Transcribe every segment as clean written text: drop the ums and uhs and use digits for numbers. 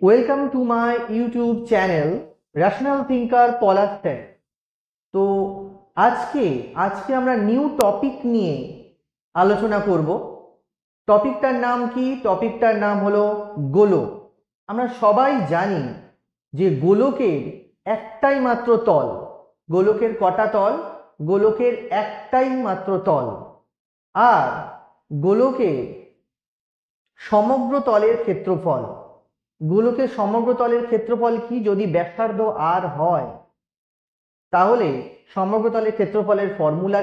Welcome to my YouTube channel Rational Thinker Polar Star। তো আজকে আমরা নিউ টপিক নিয়ে আলোচনা করব। টপিকটার নাম কি? টপিকটার নাম হলো গোলক। আমরা সবাই জানি যে গোলকের একটাই মাত্র তল। গোলকের কটা তল? গোলকের একটাই মাত্র তল। আর গোলকের সমগ্র তলের ক্ষেত্রফল, গোলকের সমগ্র তলের ক্ষেত্রফল কি? যদি ব্যাসার্ধ আর হয় তাহলে সমগ্র তলের ক্ষেত্রফলের ফর্মুলা,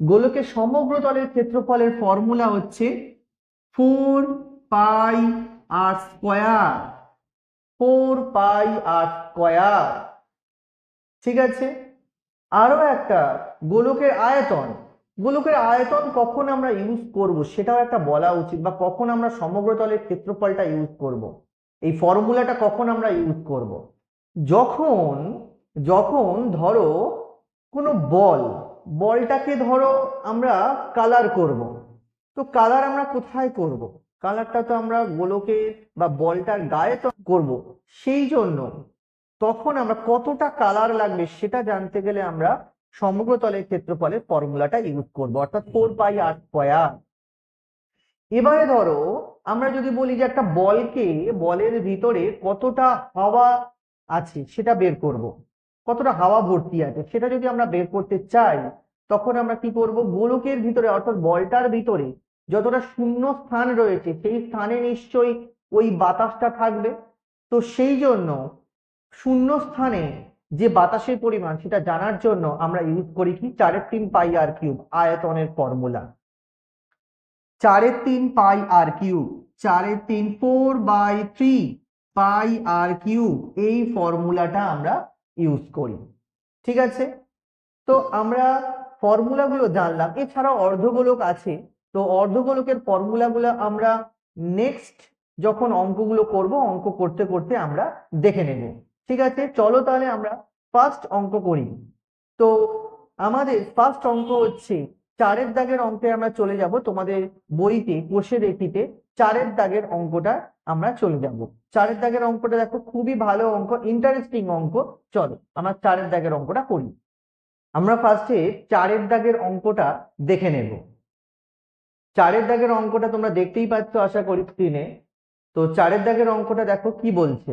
গোলকের সমগ্র তলের ক্ষেত্রফলের ফর্মুলা হচ্ছে 4 পাই আর স্কয়ার। 4 পাই আর স্কয়ার। ঠিক আছে। আরো একটা, গোলকের আয়তন। গোলকের আয়তন কখন আমরা ইউজ করব সেটাও একটা বলা উচিত, বা কখন আমরা সমগ্র তলের ক্ষেত্রফলটা ইউজ করব, এই ফর্মুলাটা কখন আমরা ইউজ করব? যখন যখন ধরো কোনো বলটাকে ধরো আমরা কালার করব। তো কালার আমরা কোথায় করব? কালারটা তো আমরা গোলকে বা বলটার গায়ে তো করব। সেই জন্য তখন আমরা কতটা কালার লাগবে সেটা জানতে গেলে আমরা সমগ্র তলের ক্ষেত্রফলের ফর্মুলাটা ইউজ করব, অর্থাৎ 4 পাই আর স্কয়ার। এবারে ধরো আমরা যদি বলি যে একটা বলের ভিতরে কতটা হাওয়া আছে সেটা বের করব, কতটা হাওয়া ভর্তি আছে সেটা যদি আমরা বের করতে চাই, তখন আমরা কি করব? গোলকের ভিতরে অর্থাৎ বলটার ভিতরে যতটা শূন্য স্থান রয়েছে সেই স্থানে নিশ্চয়ই ওই বাতাসটা থাকবে। তো সেই জন্য শূন্য স্থানে যে বাতাসের পরিমাণ সেটা জানার জন্য আমরা ইউজ করি কি? 4/3 পাই আর কিউব, আয়তনের ফর্মুলা। 4/3 পাই আর কিউব, 4/3 4/3 পাই আর কিউব, এই ফর্মুলাটা আমরা ইউজ করি। ঠিক আছে। তো আমরা ফর্মুলাগুলো জানলাম। এছাড়াও অর্ধগোলক আছে, তো অর্ধগোলকের ফর্মুলাগুলো আমরা নেক্সট যখন অঙ্কগুলো করব, অঙ্ক করতে করতে আমরা দেখে নেব। ঠিক আছে, চলো তাহলে আমরা ফার্স্ট অঙ্ক করি। তো আমাদের ফার্স্ট অঙ্ক হচ্ছে 4-এর দাগের অঙ্কে আমরা চলে যাব। তোমাদের বইতে কোষে দেখিতে 4-এর দাগের অঙ্কটা আমরা চলে যাব। 4-এর দাগের অঙ্কটা দেখো, খুবই ভালো অঙ্ক, ইন্টারেস্টিং অঙ্ক। চলো আমরা 4-এর দাগের অঙ্কটা করি। আমরা ফার্স্টে 4-এর দাগের অঙ্কটা দেখে নেব। 4-এর দাগের অঙ্কটা তোমরা দেখতেই পাচ্ছ আশা করি স্ক্রিনে। তো 4-এর দাগের অঙ্কটা দেখো কি বলছে।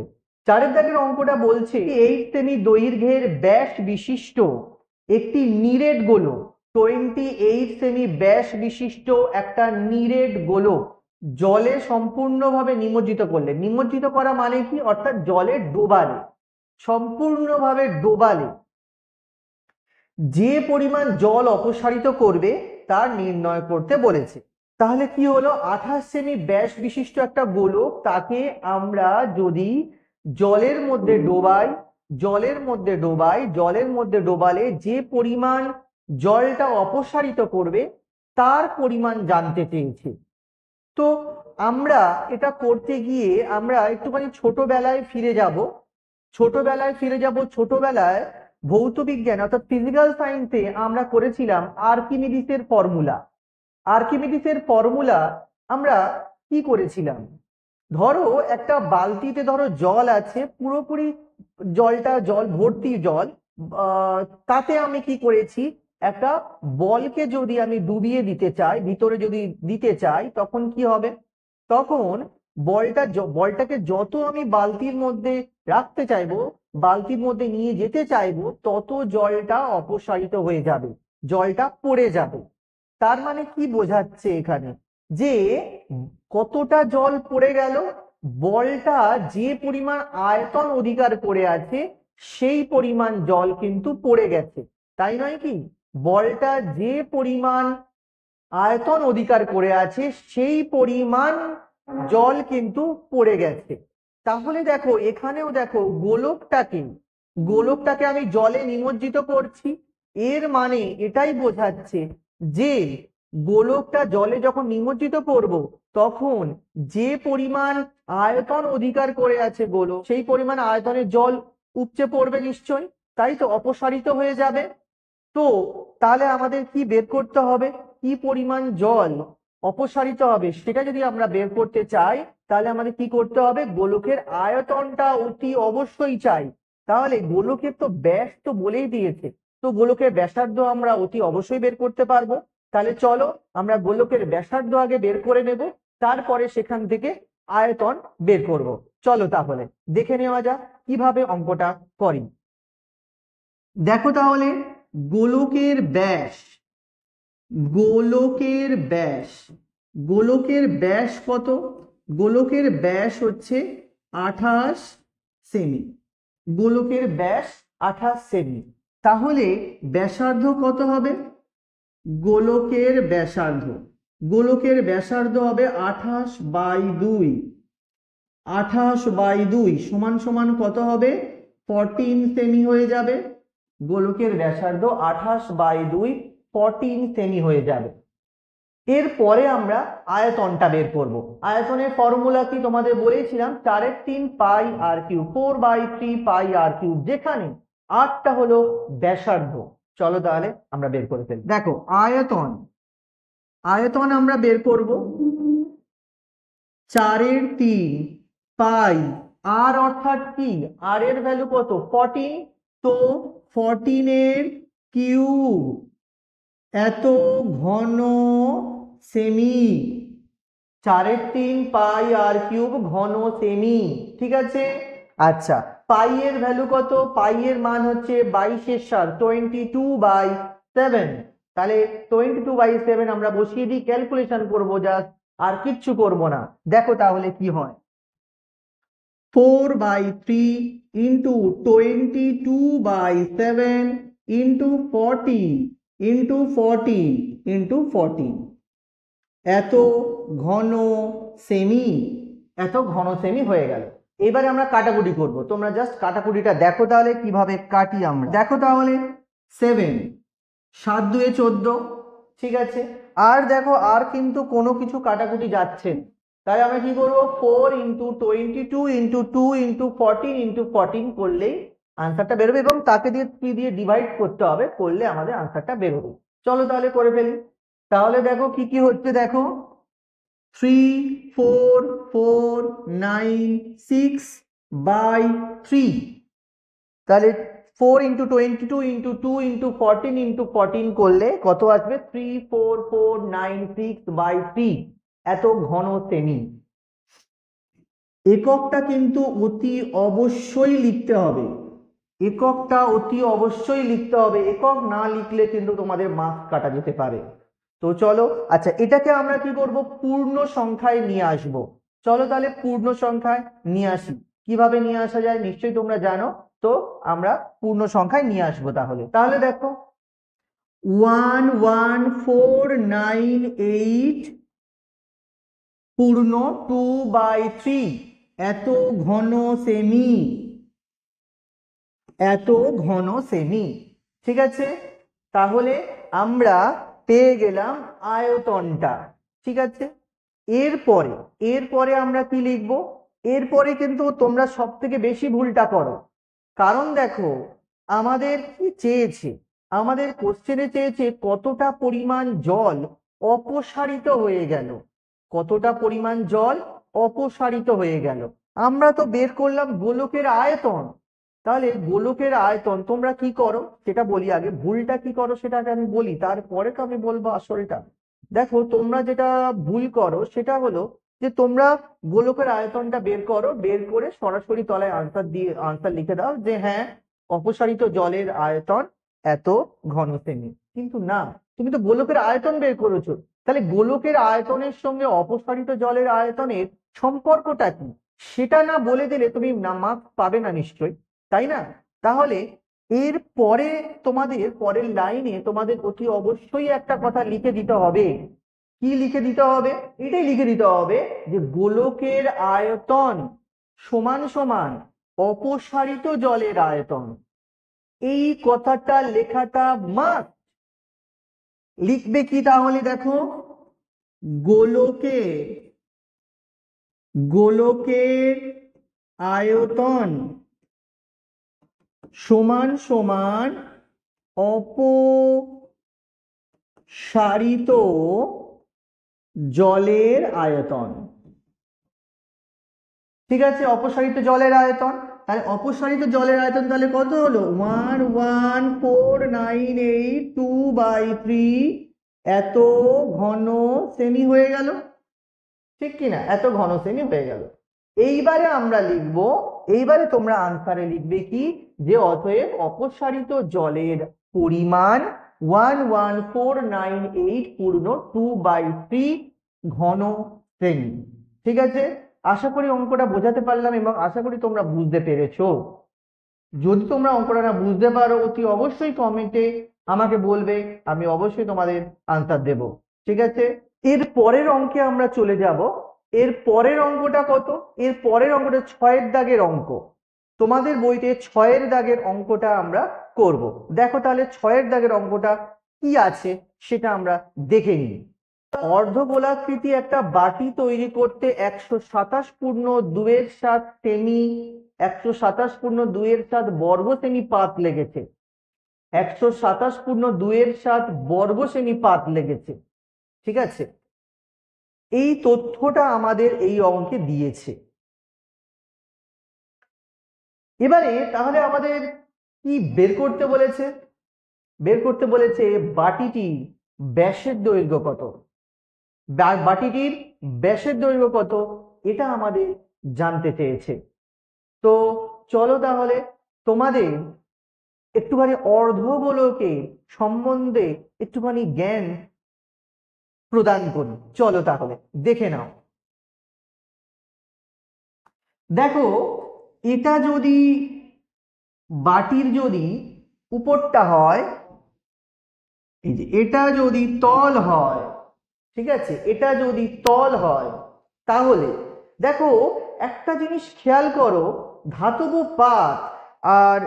4-এর দাগের অঙ্কটা বলছে 8 সেমি দৈর্ঘ্যের ব্যাস বিশিষ্ট একটি নিরেট গোলক, 28 সেমি ব্যাস বিশিষ্ট একটা নিরেট গোলক জলে সম্পূর্ণভাবে নিমজ্জিত করলে, নিমজ্জিত করা মানে কি? অর্থাৎ জলে ডোবালে, সম্পূর্ণভাবে ডোবালে যে পরিমাণ জল অপসারিত করবে তা নির্ণয় করতে বলেছে। তাহলে কি হলো? 28 সেমি ব্যাস বিশিষ্ট একটা গোলক, তাকে আমরা যদি জলের মধ্যে ডোবালে যে পরিমাণ জলটা অপসারিত করবে তার পরিমাণ জানতে চেয়েছে। তো আমরা এটা করতে গিয়ে আমরা একটুখানি ছোটবেলায় ফিরে যাব। ছোটবেলায় ভৌত বিজ্ঞান অর্থাৎ ফিজিক্যাল সায়েন্সে আমরা করেছিলাম আর্কিমিডিসের ফর্মুলা। আমরা কি করেছিলাম? ধরো একটা বালতিতে ধরো জল আছে, পুরোপুরি জল ভর্তি জল। তাতে আমি কি করেছি? একটা বলকে যদি আমি ডুবিয়ে দিতে চাই, ভিতরে যদি দিতে চাই, তখন কি হবে? তখন বলটাকে যত আমি বালতির মধ্যে রাখতে চাইবো, বালতির মধ্যে নিয়ে যেতে চাইবো, তত জলটা অপসারিত হয়ে যাবে, জলটা পড়ে যাবে। তার মানে কি বোঝাচ্ছে এখানে? যে কতটা জল পড়ে গেল? বলটা যে পরিমাণ আয়তন অধিকার করে আছে সেই পরিমাণ জল কিন্তু পড়ে গেছে, তাই নয় কি? বলটা যে পরিমাণ আয়তন অধিকার করে আছে সেই পরিমাণ জল কিন্তু পড়ে গেছে। তাহলে দেখো এখানেও দেখো গোলকটাকে আমি জলে নিমজ্জিত করছি। এর মানে এটাই বোঝাচ্ছে যে গোলকটা জলে যখন নিমজ্জিত করব, তখন যে পরিমাণ আয়তন অধিকার করে আছে গোলক, সেই পরিমাণ আয়তনের জল উপচে পড়বে নিশ্চয়ই, তাই তো অপসারিত হয়ে যাবে। তো তাহলে আমাদের কি বের করতে হবে? কি পরিমাণ জল অপসারিত হবে সেটা যদি আমরা বের করতে চাই, তাহলে আমাদের কি করতে হবে, গোলকের আয়তনটা অতি অবশ্যই চাই। তাহলে গোলকের তো ব্যাস তো বলেই দিয়েছে, তো গোলকের ব্যাসার্ধ আমরা অতি অবশ্যই বের করতে পারবো। তাহলে চলো আমরা গোলকের ব্যাসার্ধ আগে বের করে নেব, তারপরে সেখান থেকে আয়তন বের করব। চলো তাহলে দেখে নেওয়া যাক কিভাবে অঙ্কটা করি। দেখো তাহলে গোলকের ব্যাস, গোলকের ব্যাস, গোলকের ব্যাস কত? গোলকের ব্যাস হচ্ছে 28 সেমি। গোলকের ব্যাস 28 সেমি। তাহলে ব্যাসার্ধ কত হবে? গোলকের ব্যাসার্ধ, গোলকের ব্যাসার্ধ হবে 28/2। 28/2 সমান সমান কত হবে? 14 সেমি হয়ে যাবে। গোলকের ব্যাসার্ধ 28/2 14 সেমি হয়ে যাবে। এরপরে আমরা আয়তনটা বের করব। আয়তনের ফর্মুলা কি তোমাদের বলেছিলাম, 4/3 পাই আর কিউব, 4/3 পাই আর কিউব, যেখানে 8টা হলো ব্যাসার্ধ। চলো তাহলে আমরা বের করে ফেলি। দেখো আয়তন, আয়তন আমরা বের করব 4/3 পাই আর, অর্থাৎ কি আর এর ভ্যালু কত? 14। তো 14 এর কিউব এত ঘন সেমি। 4/3 পাই আর কিউব ঘন সেমি, ঠিক আছে। আচ্ছা, পাই এর ভ্যালু কত? পাই এর মান হচ্ছে 22/7, 22/7। তাহলে 22/7 আমরা বসিয়ে দিই, ক্যালকুলেশন করবো জাস্ট, আর কিচ্ছু করব না। দেখো তাহলে কি হয়, 4/3 ইন্টু 22/7 ইন্টু 40 ইন্টু 40 ইন্টু 40, এত ঘন সেমি, এত ঘন সেমি হয়ে গেল। এবারে আমরা কাটাকুটি করব, তোমরা জাস্ট কাটাকুটিটা দেখো তাহলে কিভাবে কাটি আমরা। দেখো তাহলে 7, 7 2 14, ঠিক আছে। আর দেখো আর কিন্তু কোনো কিছু কাটাকুটি যাচ্ছে না। তাহলে আমরা কি করবো, 4 ইন্টু 22 ইন্টু 2 ইন্টু 14 ইন্টু 14 করলেই আনসারটা বেরোবে, এবং তাকে দিয়ে 3 দিয়ে ডিভাইড করতে হবে, করলে আমাদের আনসারটা বেরোবে। চলো তাহলে করে ফেলি। তাহলে দেখো কি কি হচ্ছে, দেখো 3 4 4 9 6/3। তাহলে 4 ইন্টু 22 ইন্টু 2 ইন্টু 14 ইন্টু 14 করলে কত আসবে? 34496/3, এত ঘন সেমি। এককটা কিন্তু অতি অবশ্যই লিখতে হবে, এককটা অতি অবশ্যই লিখতে হবে, একক না লিখলে কিন্তু তোমাদের মার্কস কাটা যেতে পারে। তো চলো, আচ্ছা এটাকে আমরা কি করব, পূর্ণ সংখ্যায় নিয়ে আসব। চলো তাহলে পূর্ণ সংখ্যায় নিয়ে আসি। কিভাবে নিয়ে আসা যায় নিশ্চয়ই তোমরা জানো, তো আমরা পূর্ণ সংখ্যায় নিয়ে আসবো। তাহলে তাহলে দেখো 11498 পূর্ণ 2/3, এত ঘন সেমি, এত ঘন সেমি, ঠিক আছে। তাহলে আমরা পেয়ে গেলাম আয়তনটা, ঠিক আছে। এরপরে এরপরে আমরা কি লিখবো? এরপরে কিন্তু তোমরা সব থেকে বেশি ভুলটা করো, কারণ দেখো আমাদের কি চেয়েছে, আমাদের কোশ্চেনে চেয়েছে কতটা পরিমাণ জল অপসারিত হয়ে গেল, কতটা পরিমাণ জল অপসারিত হয়ে গেল। আমরা তো বের করলাম গোলকের আয়তন। তাহলে গোলকের আয়তন তোমরা কি করো সেটা বলি আগে, ভুলটা কি করো সেটা আগে আমি বলি, তারপরে তো আমি বলবো আসলটা। দেখো তোমরা যেটা ভুল করো সেটা হলো যে তোমরা গোলকের আয়তনটা বের করো, বের করে সরাসরি তলায় আনসার দিয়ে আনসার লিখে দাও যে হ্যাঁ অপসারিত জলের আয়তন এত ঘন সেমি। কিন্তু না, তুমি তো গোলকের আয়তন বের করেছো, তাহলে গোলকের আয়তনের সঙ্গে অপসারিত জলের আয়তনের সম্পর্কটা কি সেটা না বলে দিলে তুমি না মার্কস পাবে না নিশ্চয়ই, তাই না? তাহলে এর পরে তোমাদের পরের লাইনে তোমাদের অতি অবশ্যই একটা কথা লিখে দিতে হবে। কি লিখে দিতে হবে? এটাই লিখে দিতে হবে যে গোলকের আয়তন সমান সমান অপসারিত জলের আয়তন। এই কথাটা লেখাটা মাস্ট। লিখবে কি তাহলে? দেখো গোলকের গোলকের আয়তন সমান সমান অপসারিত জলের আয়তন। ঠিক আছে, অপসারিত জলের আয়তন, তাহলে অপসারিত জলের আয়তন তাহলে কত হলো 11498 এত ঘন সেমি হয়ে গেল, ঠিক কিনা, এত ঘন সেমি হয়ে গেল। এইবারে আমরা লিখব, এইবারে তোমরা আনসারে লিখবে কি, যে অতএব অপসারিত জলের পরিমাণ 11498 পূর্ণ 2/3 ঘন সেমি। ঠিক আছে, আশা করি অঙ্কটা বোঝাতে পারলাম এবং আশা করি তোমরা বুঝতে পেরেছো। যদি তোমরা অঙ্কটা না বুঝতে পারো অতি অবশ্যই কমেন্টে আমাকে বলবে, আমি অবশ্যই তোমাদের আনসার দেব। ঠিক আছে, এর পরের অঙ্কে আমরা চলে যাব। এর পরের অঙ্কটা কত, এর পরের অঙ্কটা 6-এর দাগের অঙ্ক। তোমাদের বইতে 6-এর দাগের অঙ্কটা আমরা করব। দেখো তাহলে 6-এর দাগের অঙ্কটা কি আছে সেটা আমরা দেখে নিই। অর্ধগোলাকৃতি একটা বাটি তৈরি করতে 127 পূর্ণ 2/7 সেমি 127 পূর্ণ 2/7 বর্গ সেমি পাত লেগেছে। 127 পূর্ণ 2/7 বর্গ সেমি পাত লেগেছে। ঠিক আছে, এই তথ্যটা আমাদের এই অঙ্কে দিয়েছে। এবারে তাহলে আমাদের কি বের করতে বলেছে? বের করতে বলেছে বাটিটি ব্যাসের দৈর্ঘ্য কত, বাটিটির ব্যাসের দৈর্ঘ্য কত এটা আমাদের জানতে চেয়েছে। তো চলো তাহলে তোমাদের একটুখানি অর্ধগোলকের সম্বন্ধে একটুখানি জ্ঞান প্রদান করি। চলো তাহলে দেখে নাও। দেখো, এটা যদি বাটির যদি উপরটা হয়, এই যে এটা যদি তল হয়, ঠিক আছে, এটা যদি তল হয় তাহলে দেখো একটা জিনিস খেয়াল করো, ধাতব পাত আর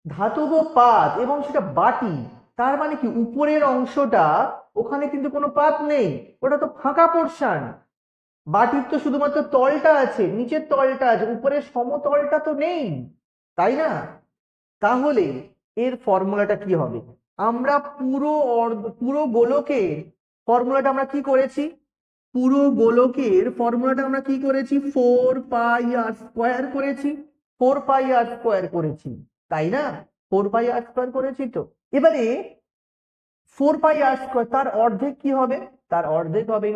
ধাতব পাত এবং সেটা বাটি, তার মানে কি উপরের অংশটা ওখানে কিন্তু কোনো পাত নেই, ওটা তো ফাঁকা পোর্শন। বাটির তো শুধুমাত্র তলটা আছে, নিচের তলটা আছে, উপরের সমতলটা তো নেই, তাই না? তাহলে এর ফর্মুলাটা কি হবে? আমরা পুরো গোলকের ফর্মুলাটা আমরা কি করেছি? পুরো গোলকের ফর্মুলাটা আমরা কি করেছি? 4πr² করেছি, 4πr² করেছি, তাই না? 4πr² করেছি। তো এবারে 4πr² তার অর্ধেক কি হবে? তার অর্ধেক হবে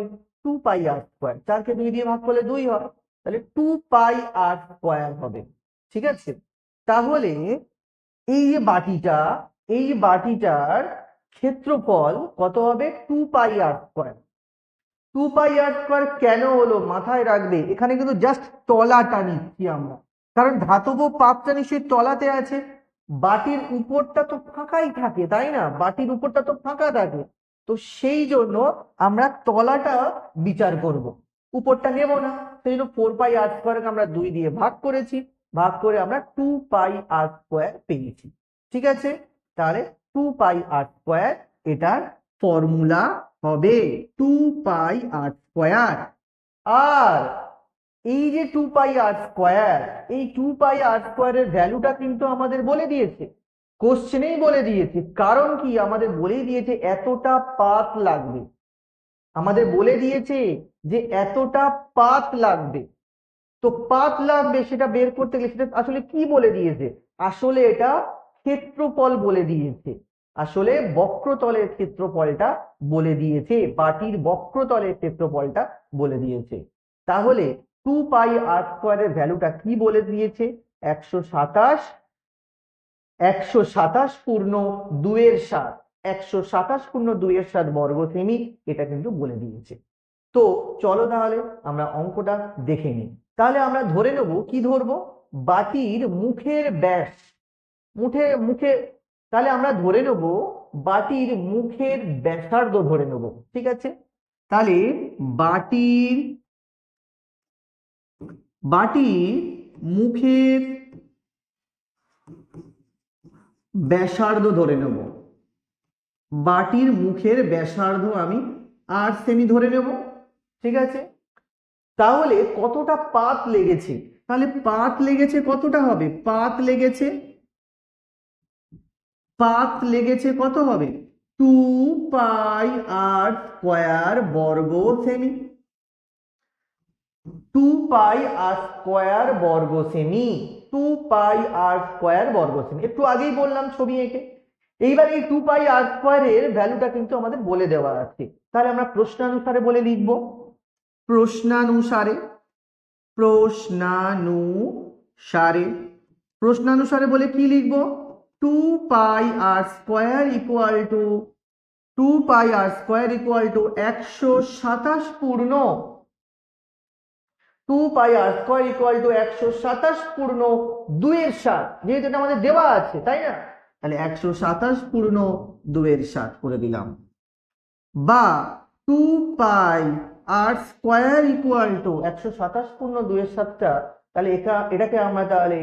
2πr²। 4কে 2 দিয়ে ভাগ করলে 2 হয়, তাহলে 2πr² হবে। ঠিক আছে, তাহলে এই যে বাটিটা, এই বাটিটার ক্ষেত্রফল কত হবে? 2πr²। 2πr² কেন হলো মাথায় রাখবে, এখানে কিন্তু জাস্ট তলাটা নিচ্ছি আমরা, কারণ ধাতব পাতটা নিশ্চয়ই তলাতে আছে, বাটির উপরটা তো ফাঁকাই থাকে, তাই না? বাটির উপরটা তো ফাঁকা থাকে, তো সেই জন্য আমরা তলাটা বিচার করব, উপরটা নেব না। সেই জন্য 4πr² আমরা 2 দিয়ে ভাগ করেছি, ভাগ করে আমরা 2πr² পেয়েছি। ঠিক আছে, তাহলে 2πr² এটার ফর্মুলা হবে 2πr²। আর এই যে 2πr², এই 2πr² এর ভ্যালুটা কিন্তু আমাদের বলে দিয়েছে, কোশ্চেনেই বলে দিয়েছে। কারণ কি, আমাদের বলেই দিয়েছে এতটা পাত লাগবে, আমাদের বলে দিয়েছে যে এতটা পাত লাগবে। তো পাত লাগবে সেটা বের করতে গেলে সেটা আসলে কি বলে দিয়েছে? আসলে এটা ক্ষেত্রফল বলে দিয়েছে, আসলে বক্রতলের ক্ষেত্রফলটা বলে দিয়েছে, বাটির বক্রতলের ক্ষেত্রফলটা বলে দিয়েছে। তাহলে 2πr² এর ভ্যালুটা কি বলে দিয়েছে? 127 পূর্ণ 2/7, 127 পূর্ণ 2/7 বর্গ সেমি, এটা কিন্তু বলে দিয়েছে। তো চলো তাহলে আমরা অঙ্কটা দেখে নিই। তাহলে আমরা ধরে নেব, কি ধরবো? বাটির মুখের ব্যাস, মুখে তাহলে আমরা ধরে নেব বাটির মুখের ব্যাসার্ধ ধরে নেব। ঠিক আছে, তাহলে বাটির মুখের ব্যাসার্ধ ধরে নেব, বাটির মুখের ব্যাসার্ধ আমি 8 সেমি ধরে নেব। ঠিক আছে, তাহলে কতটা পাত লেগেছে? তাহলে পাত লেগেছে কতটা হবে? পাত লেগেছে কত হবে? 2πr² বর্গ সেমি। 2 পাই আর স্কোয়ার বর্গ সেমি, 2 পাই আর স্কোয়ার বর্গ সেমি। একটু আগেই বললাম ছবি এঁকে। এইবার এই 2 পাই আর স্কোয়ারের ভ্যালুটা কিন্তু আমাদের বলে দেওয়া আছে, তাহলে আমরা প্রশ্নানুসারে বলে লিখব। প্রশ্নানুসারে প্রশ্নানুসারে প্রশ্নানুসারে বলে কি লিখব? 2 pi r square equal to 2 pi r square equal to 127 পূর্ণ 2 pi r square equal to 127 পূর্ণ 2 এর 7, যেহেতু এটা আমাদের দেওয়া আছে তাই না, তাহলে 127 পূর্ণ 2 এর 7 করে দিলাম। বা 2 pi r square equal to 127 পূর্ণ 2 এর 7টা, তাহলে এটাকে আমরা তাহলে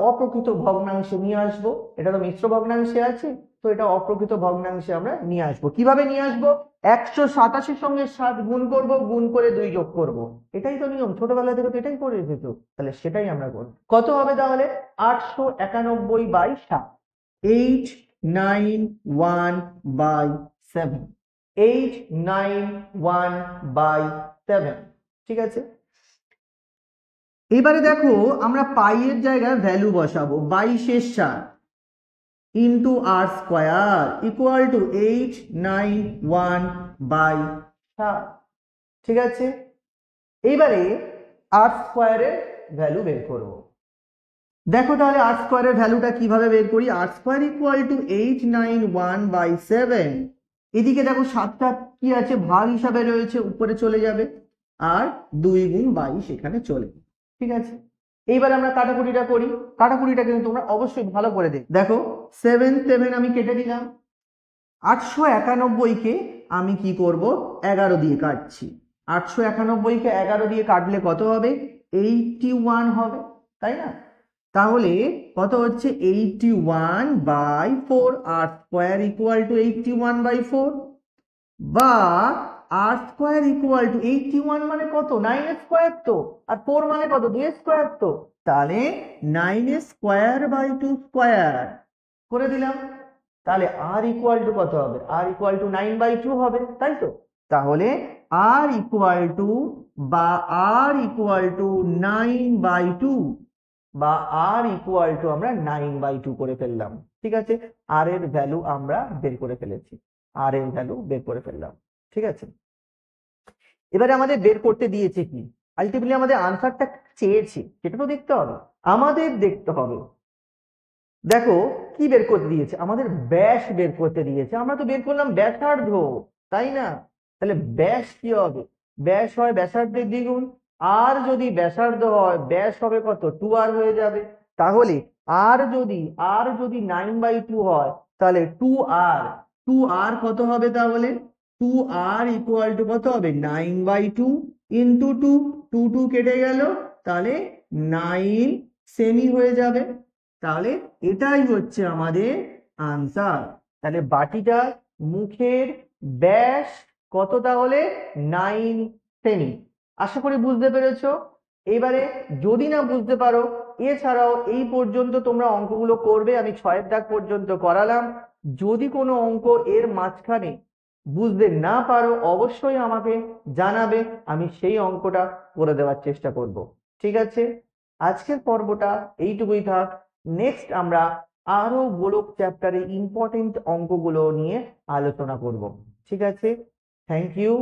অপ্রকৃত ভগ্নাংশে নিয়ে আসবো। এটা তো মিশ্র ভগ্নাংশে আছে, তো এটা অপ্রকৃত ভগ্নাংশে আমরা নিয়ে আসবো। কিভাবে নিয়ে আসবো? 127 সঙ্গে 7 গুণ করব, গুণ করে 2 যোগ করব। এটাই তো নিয়ম, ছোটবেলা থেকে তো এটাই করে এসেছো, তাহলে সেটাই আমরা করব। কত হবে তাহলে? 891/7, 891/7, 891/7। ঠিক আছে, এবারে দেখো আমরা পাই এর জায়গায় ভ্যালু বসাবো। 22/7 ইন্টু আর স্কোয়ার ইকুয়াল টু 891/7। ঠিক আছে, এইবারে আর স্কোয়ারের ভ্যালু বের করব। দেখো তাহলে আর স্কোয়ারের ভ্যালুটা কিভাবে বের করি। আর স্কোয়ার ইকুয়াল টু 891/7। এদিকে দেখো 7টা কি আছে, ভাগ হিসাবে রয়েছে, উপরে চলে যাবে, আর 2 গুণ 22 এখানে চলে। ঠিক আছে, এইবার আমরা কাটাকুটিটা করি। কাটাকুটিটা কিন্তু তোমরা অবশ্যই ভালো করে দেখো। 7 7 আমি কেটে দিলাম। 891কে আমি কি করব, 11 দিয়ে কাটছি। 891কে 11 দিয়ে কাটলে কত হবে? 81 হবে, তাই না? তাহলে কত হচ্ছে? 81/4। আর স্কোয়ার ইকুয়াল টু 81/4, বা আর স্কোয়ার ইকুয়াল টু 81 মানে কত? 9 স্কোয়ার তো, আর 4 মানে কত? 2 স্কোয়ার তো, তাহলে 9 স্কোয়ার/2 স্কোয়ার করে দিলাম। তাহলে আর ইকুয়াল টু কত হবে? আর ইকুয়াল টু 9/2 হবে, তাই তো? তাহলে আর ইকুয়াল টু বা আর ইকুয়াল টু 9/2, বা আর ইকুয়াল টু আমরা 9/2 করে ফেললাম। ঠিক আছে, আর এর ভ্যালু আমরা বের করে ফেলেছি, আর এর ভ্যালু বের করে ফেললাম। ঠিক আছে, এবারে আমাদের বের করতে দিয়েছে কি, আলটিমেটলি আমাদের আনসারটা চেয়েছে সেটা তো দেখতে হবে। আমাদের দেখতে হবে, দেখো কি বের করতে দিয়েছে, আমাদের ব্যাস বের করতে দিয়েছে। আমরা তো বের করলাম ব্যাসার্ধ, তাই না? তাহলে ব্যাস কি হবে? ব্যাস হয় ব্যাসার্ধের দ্বিগুণ, আর যদি ব্যাসার্ধ হয় ব্যাস হবে কত? 2r হয়ে যাবে। তাহলে আর যদি 9/2 হয়, তাহলে 2r কত হবে? তাহলে 2r ইকুয়াল টু কত হবে? 9/2 ইন্টু 2 কেটে গেল, তাহলে 9 সেমি হয়ে যাবে। তাহলে এটাই হচ্ছে আমাদের আনসার। তাহলে বাটিটার মুখের ব্যাস কত? তাহলে 9 সেমি। আশা করি বুঝতে পেরেছো। এবারে যদি না বুঝতে পারো, এছাড়াও এই পর্যন্ত তোমরা অঙ্কগুলো করবে, আমি 6 দাগ পর্যন্ত করালাম। যদি কোনো অঙ্ক এর মাঝখানে বুঝতে না পারো অবশ্যই আমাকে জানাবে, আমি সেই অঙ্কটা করে দেওয়ার চেষ্টা করব। ঠিক আছে, আজকের পর্বটা এইটুকুই থাক। নেক্সট আমরা আরো গোলক চ্যাপ্টারে ইম্পর্টেন্ট অঙ্কগুলো নিয়ে আলোচনা করব। ঠিক আছে, থ্যাংক ইউ।